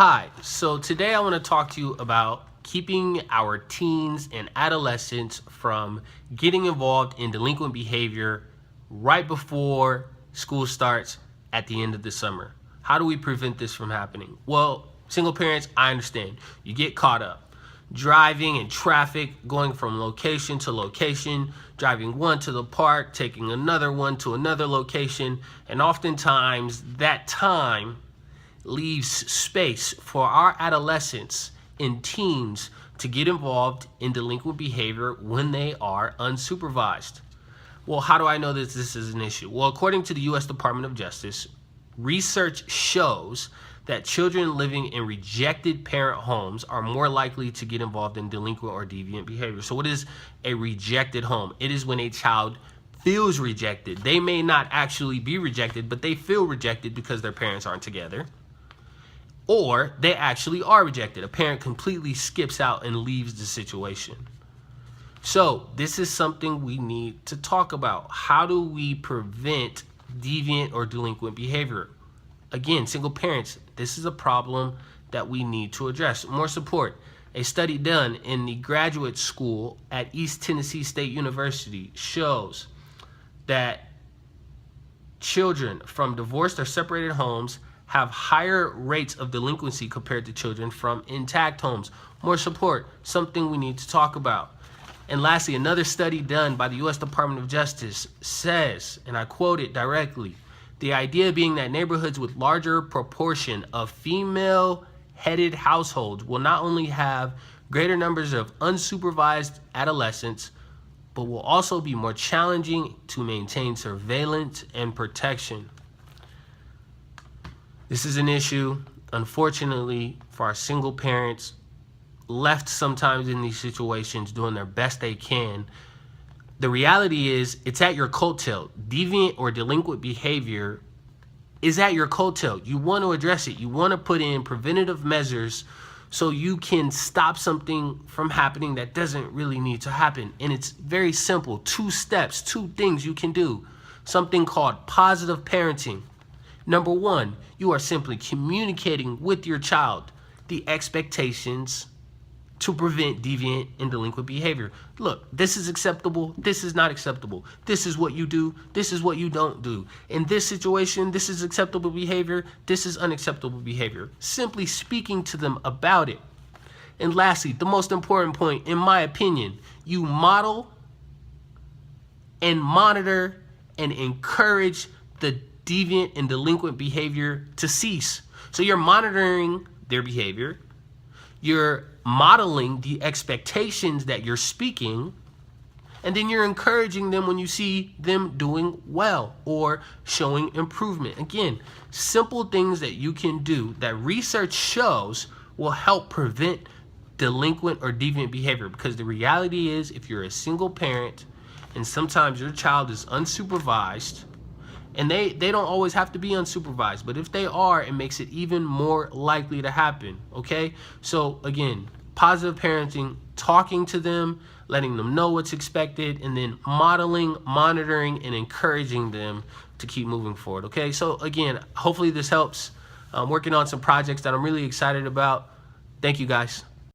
Hi, so today I want to talk to you about keeping our teens and adolescents from getting involved in delinquent behavior right before school starts at the end of the summer. How do we prevent this from happening? Well, single parents, I understand. You get caught up driving in traffic, going from location to location, driving one to the park, taking another one to another location, and oftentimes that time leaves space for our adolescents and teens to get involved in delinquent behavior when they are unsupervised. Well, how do I know that this is an issue? Well, according to the U.S. Department of Justice, research shows that children living in rejected parent homes are more likely to get involved in delinquent or deviant behavior. So what is a rejected home? It is when a child feels rejected. They may not actually be rejected, but they feel rejected because their parents aren't together. Or they actually are rejected. A parent completely skips out and leaves the situation. So this is something we need to talk about. How do we prevent deviant or delinquent behavior? Again, single parents, this is a problem that we need to address. More support. A study done in the graduate school at East Tennessee State University shows that children from divorced or separated homes have higher rates of delinquency compared to children from intact homes. More support, something we need to talk about. And lastly, another study done by the U.S. Department of Justice says, and I quote it directly, the idea being that neighborhoods with larger proportion of female-headed households will not only have greater numbers of unsupervised adolescents, but will also be more challenging to maintain surveillance and protection. This is an issue, unfortunately, for our single parents, left sometimes in these situations doing their best they can. The reality is it's at your coattail. Deviant or delinquent behavior is at your coattail. You want to address it. You want to put in preventative measures so you can stop something from happening that doesn't really need to happen. And it's very simple. 2 steps, 2 things you can do. Something called positive parenting. Number 1, you are simply communicating with your child the expectations to prevent deviant and delinquent behavior. Look, this is acceptable. This is not acceptable. This is what you do. This is what you don't do. In this situation, this is acceptable behavior. This is unacceptable behavior. Simply speaking to them about it. And lastly, the most important point, in my opinion, you model and monitor and encourage the deviant and delinquent behavior to cease. So you're monitoring their behavior, you're modeling the expectations that you're speaking, and then you're encouraging them when you see them doing well or showing improvement. Again, simple things that you can do that research shows will help prevent delinquent or deviant behavior, because the reality is if you're a single parent and sometimes your child is unsupervised, and they don't always have to be unsupervised, but if they are, it makes it even more likely to happen, okay? So again, positive parenting, talking to them, letting them know what's expected, and then modeling, monitoring, and encouraging them to keep moving forward, okay? So again, hopefully this helps. I'm working on some projects that I'm really excited about. Thank you, guys.